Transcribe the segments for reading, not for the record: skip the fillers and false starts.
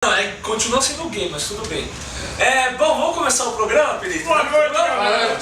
Não, continua sendo um game, mas tudo bem. Bom, vamos começar o programa, Pedro? Boa noite, galera.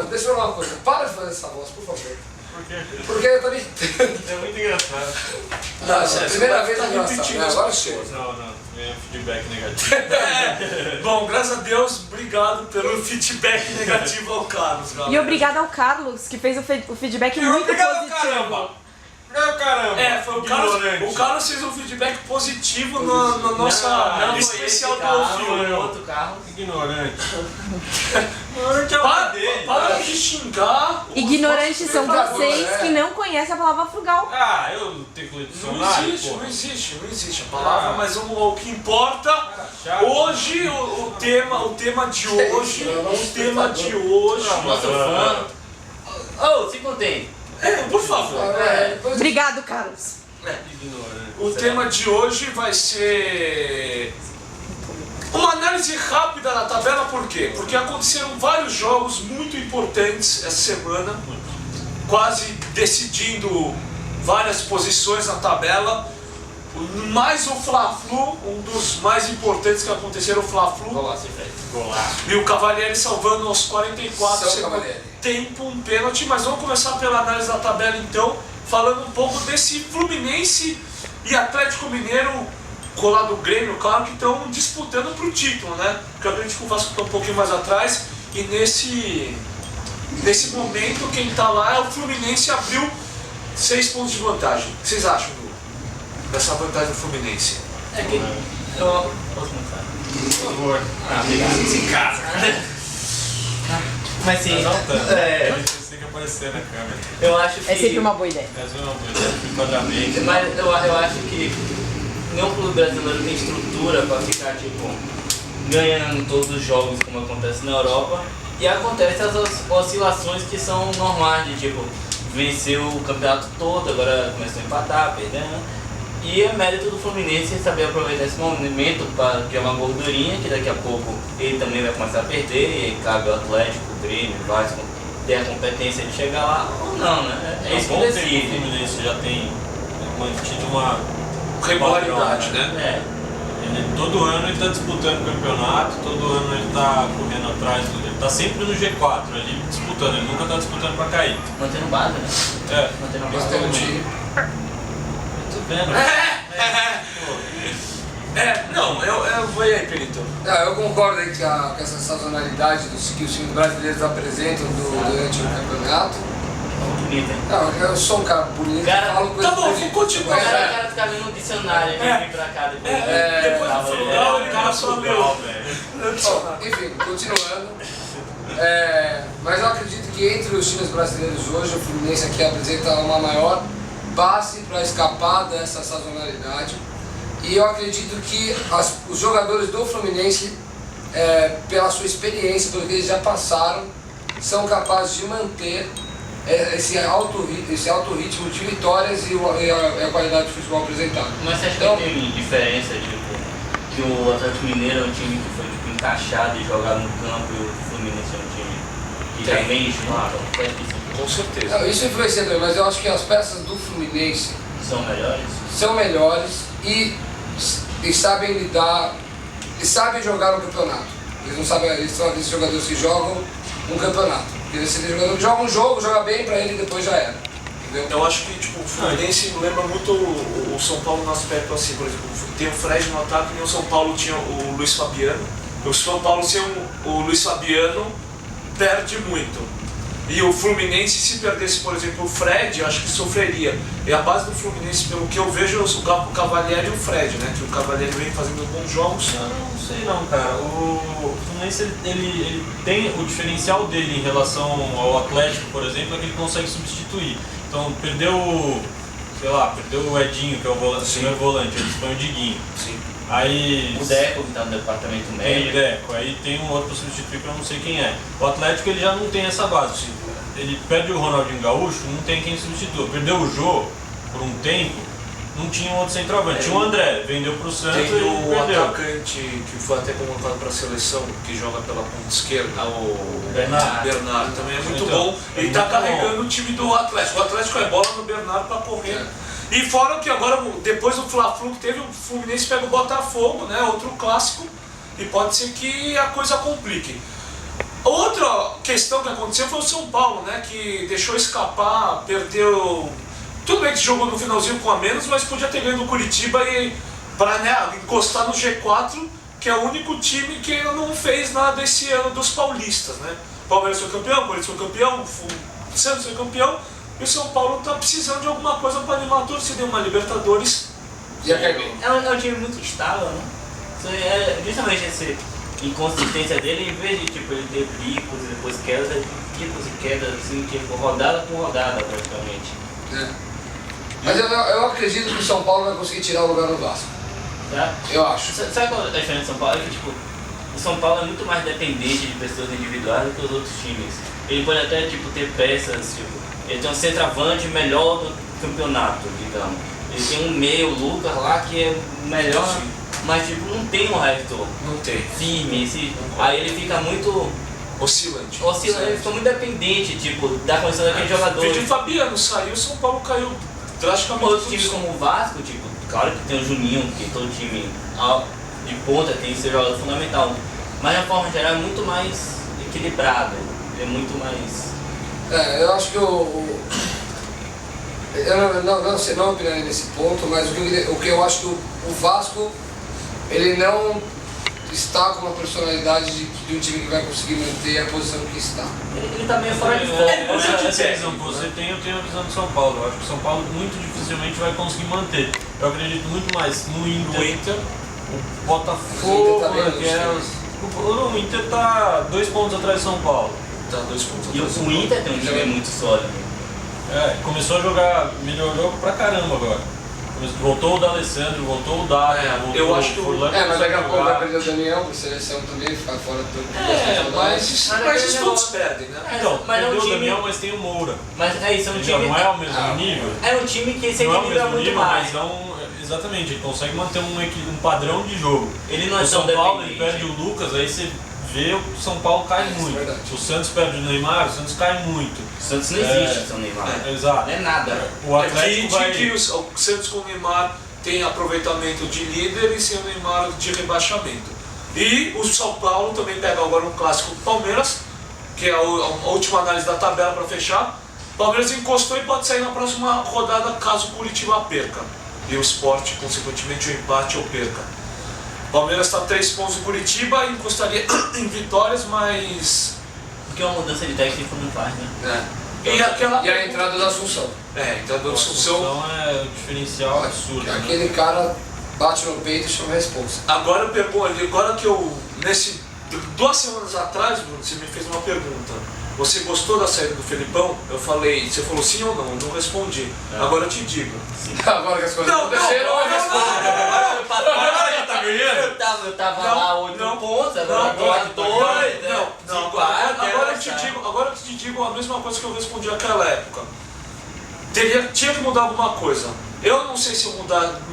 Deixa eu falar uma coisa. Para de fazer essa voz, por favor. Por quê? Porque eu tô me... É muito engraçado. Não, primeira vez tá é engraçado. repetindo Né? as Agora pessoas. chega. Não, é feedback negativo. Bom, graças a Deus, obrigado pelo feedback negativo ao Carlos, galera. E obrigado ao Carlos, que fez o feedback muito Obrigado, positivo. caramba! Não, caramba! Foi Ignorante. o Carlos fez um feedback positivo na nossa Não, especial do carro, Alfio. foi outro carro. Ignorante. Ignorante é o dele. Para de xingar. Ignorantes são Frugal, vocês né? que não conhecem a palavra frugal. Ah, eu tenho que ler dicionário, Não existe a palavra, mas o que importa, chato. hoje, o tema de hoje, Nossa, fã. Oh, se contém. por favor, Obrigado, Carlos. Ignorante. o tema de hoje vai ser uma análise rápida da tabela, por quê? Porque aconteceram vários jogos muito importantes essa semana, quase decidindo várias posições na tabela, mais o Fla-Flu, um dos mais importantes que aconteceram, o Fla-Flu, Golaço, Fred. Golaço. e o Cavalieri salvando aos 44 Seu segundos Cavalieri. tempo, um pênalti. Mas vamos começar pela análise da tabela então, falando um pouco desse Fluminense e Atlético Mineiro, colado o Grêmio, claro, que estão disputando pro título, né? Porque eu acredito que o Vasco está um pouquinho mais atrás, e nesse momento quem está lá é o Fluminense, abriu 6 pontos de vantagem. O que vocês acham dessa vantagem do Fluminense? É que eu posso começar. Por favor. Obrigado. Se casa. Mas sim, Não tanto. é, Tem que aparecer na câmera. eu acho que... É sempre uma boa ideia. Mas uma coisa, enquadramento. Mas eu acho que nenhum clube brasileiro tem estrutura pra ficar, tipo, ganhando todos os jogos como acontece na Europa. E acontece as oscilações que são normais, de tipo, venceu o campeonato todo, agora começou a empatar, perdendo. E é mérito do Fluminense saber aproveitar esse momento para criar uma gordurinha, que daqui a pouco ele também vai começar a perder, e cabe ao Atlético, o Grêmio, o Vasco ter a competência de chegar lá ou não, né? É isso que Há bom tempo o decide. Fluminense já tem mantido uma Regularidade, padrão, né? Todo ano ele está disputando o campeonato, todo ano ele está correndo atrás, ele está sempre no G4 ali disputando, ele nunca está disputando para cair. Mantendo base, né? Mantendo a Mas base. tem um time. Tô vendo. Não, eu vou aí, Perito. Eu concordo aí com essa sazonalidade que os times brasileiros apresentam durante o campeonato. Muito bonito, hein? Não, eu sou um cara bonito, Cara, falo coisas tá bom, bonitas. vou continuar. O cara ficar lendo um dicionário e vir pra cá depois. Depois do Frugal, ele cara começou a frugal, ler. velho. Bom, enfim, continuando. Mas eu acredito que entre os times brasileiros hoje, o Fluminense aqui apresenta uma maior base para escapar dessa sazonalidade. E eu acredito que os jogadores do Fluminense, pela sua experiência, pelo que eles já passaram, são capazes de manter esse alto ritmo de vitórias e a qualidade de futebol apresentado. Mas você acha Então, que tem diferença, tipo, que o Atlético Mineiro é um time que foi tipo, encaixado e jogado no campo e o Fluminense é um time que já vem estimado? Com certeza. não, isso influencia também, mas eu acho que as peças do Fluminense São melhores? são melhores e sabem lidar, e sabem jogar no campeonato. Eles não sabem, eles são aqueles jogadores que jogam um campeonato. Esse jogador que joga um jogo, joga bem pra ele e depois já era. Entendeu? Eu acho que tipo, o Fluminense lembra muito o São Paulo no aspecto assim, por exemplo, tem o Fred no ataque e o São Paulo tinha o Luiz Fabiano. O São Paulo sem o Luiz Fabiano perde muito. E o Fluminense, se perdesse, por exemplo, o Fred, eu acho que sofreria. E a base do Fluminense, pelo que eu vejo, é o Cavalieri e o Fred, né? Que o Cavalieri vem fazendo bons jogos. Não sei não, cara. O Fluminense ele tem o diferencial dele em relação ao Atlético, por exemplo, é que ele consegue substituir. Então perdeu o Edinho, que é o volante, o primeiro volante, ele põe o Diguinho. Sim. Aí O Deco, que tá no departamento tem o médico. Deco, aí tem um outro para substituir que eu não sei quem é. O Atlético ele já não tem essa base. Ele perde o Ronaldinho Gaúcho, não tem quem substitua. Perdeu o Jô por um tempo, não tinha um outro centroavante. Tinha o André, vendeu pro Santos Tem e o perdeu. atacante que foi até convocado para a seleção, que joga pela ponta esquerda, o Bernardo. também é muito Então, bom. é Ele está muito carregando o time do Atlético. O Atlético é bola no Bernardo para correr. E fora que agora, depois do Fla-Flu que teve, o Fluminense pega o Botafogo, né, outro clássico, e pode ser que a coisa complique. Outra questão que aconteceu foi o São Paulo, né, que deixou escapar, perdeu... Tudo bem que jogou no finalzinho com a menos, mas podia ter ganho do Curitiba e para, né, encostar no G4, que é o único time que ainda não fez nada esse ano dos paulistas, né? Palmeiras foi campeão, Corinthians foi campeão, o Santos foi campeão, e o São Paulo está precisando de alguma coisa para animar a torcida, uma Libertadores. E a bem. É um time muito estável, né? É justamente essa inconsistência dele, em vez de tipo, ele ter picos e depois quedas, picos e quedas, assim, tipo, rodada com rodada praticamente. É. Mas eu acredito que o São Paulo vai conseguir tirar o lugar do Vasco. Tá? Eu acho. Sabe qual é a diferença do São Paulo? É que tipo, o São Paulo é muito mais dependente de pessoas individuais do que os outros times. Ele pode até tipo, ter peças, tipo, ele tem um centroavante melhor do campeonato, digamos. Ele tem um meio, o Lucas lá, que é melhor, mas tipo, não tem o resto Não tem. firme. Aí ele fica muito Oscilante. ele fica muito dependente, tipo, da condição daquele jogador. O Fabiano saiu, o São Paulo caiu drasticamente. Outros times como o Vasco, tipo, claro que tem o Juninho, que todo time de ponta tem seu jogador fundamental. Mas de forma geral é muito mais equilibrado, é muito mais... Eu acho que eu não sei, não opinarei nesse ponto, mas o que eu acho que o Vasco, ele não está com uma personalidade de um time que vai conseguir manter a posição que está. Ele tá meio fora de foco. Essa visão que você tem, eu tenho a visão do São Paulo. Eu acho que o São Paulo muito dificilmente vai conseguir manter. Eu acredito muito mais no Inter, o Botafogo, o Inter tá 2 pontos atrás do São Paulo. Tá 2 pontos E atrás. o Inter tem um time muito sólido. Começou a jogar, melhorou pra caramba agora. Voltou o D'Alessandro, voltou o Dávila, voltou eu acho que o Furlan. Mas daqui a pouco vai perder o Daniel pra seleção também, ficar fora do Mas os pontos perdem, né? Então, mas é um perdeu o time- Daniel, mas tem o Moura. Mas é isso, é um Ele já time. não é ao mesmo nível. É um time que se Não é o equilibra mesmo muito nível, mais. mas não, exatamente, ele consegue manter um padrão de jogo. Ele não é O tão São Paulo ele dependente. perde o Lucas, aí você vê o São Paulo cai Isso é muito. verdade. O Santos perde o Neymar, o Santos cai muito. O Santos não existe sem o Neymar. Exato. Não é nada. O Atlético vai... que o Santos com o Neymar tem aproveitamento de líder e sem o Neymar de rebaixamento. E o São Paulo também pega agora um clássico do Palmeiras, que é a última análise da tabela para fechar. O Palmeiras encostou e pode sair na próxima rodada caso o Curitiba perca. E o Sport, consequentemente, o empate ou perca. O Palmeiras está 3 pontos do Curitiba e encostaria em vitórias, mas... Porque uma mudança de técnico não faz, né? E a entrada da Assunção. então a Assunção... é um diferencial absurdo. Né? Aquele cara bate no peito e chama a responsa. Agora eu pergunto, agora que eu, 2 semanas atrás, Bruno, você me fez uma pergunta. Você gostou da saída do Felipão? Eu falei, você falou sim ou não? Eu não respondi. Agora eu te digo. Agora que as coisas aconteceram, eu respondo. Tá ganhando? Eu tava lá 8 pontos, agora tô 2, Agora eu te digo a mesma coisa que eu respondi naquela época. Tinha que mudar alguma coisa. Eu não sei se eu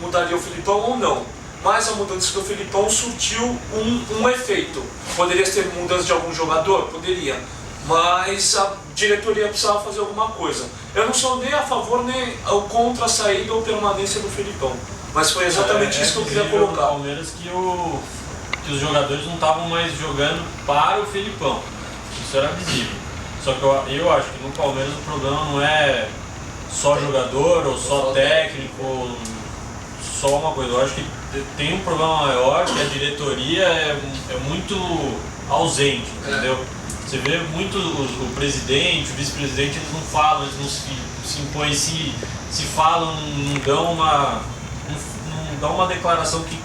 mudaria o Felipão ou não, mas a mudança do Felipão surtiu um efeito. Poderia ter mudança de algum jogador? Poderia. Mas a diretoria precisava fazer alguma coisa. Eu não sou nem a favor nem contra a saída ou permanência do Felipão. Mas foi exatamente isso que eu queria visível colocar. no Palmeiras que os jogadores não estavam mais jogando para o Felipão. Isso era visível. Só que eu acho que no Palmeiras o problema não é só jogador ou só técnico, ou só uma coisa. Eu acho que tem um problema maior, que a diretoria é muito ausente, entendeu? Você vê muito o presidente, o vice-presidente, eles não falam, eles não se impõem, se falam, não dão uma declaração que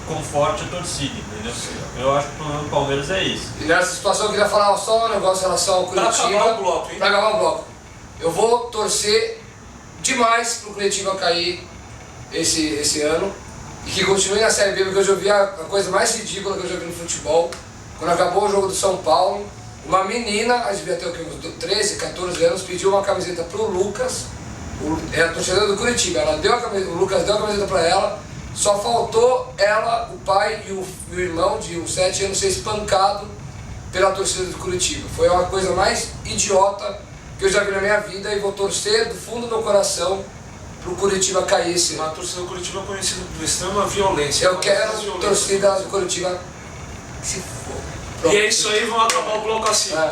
conforte a torcida, entendeu? Eu acho que o problema do Palmeiras é isso. E nessa situação eu queria falar só um negócio em relação ao Curitiba. Pra acabar o bloco, hein? Pra acabar o bloco. Eu vou torcer demais pro Curitiba cair esse ano e que continue na Série B, porque eu já vi a coisa mais ridícula que eu já vi no futebol. Quando acabou o jogo do São Paulo, uma menina, a gente devia ter uns 13, 14 anos, pediu uma camiseta pro Lucas, era torcedora do Curitiba, o Lucas deu a camiseta pra ela, só faltou ela, o pai e o irmão de uns 7 anos ser espancado pela torcida do Curitiba. Foi uma coisa mais idiota que eu já vi na minha vida e vou torcer do fundo do meu coração pro Curitiba cair esse ano. A torcida do Curitiba é conhecida por extrema violência. Eu mas quero mais violência. torcida do Curitiba que se for. E é isso aí, vamos acabar o bloco assim. É.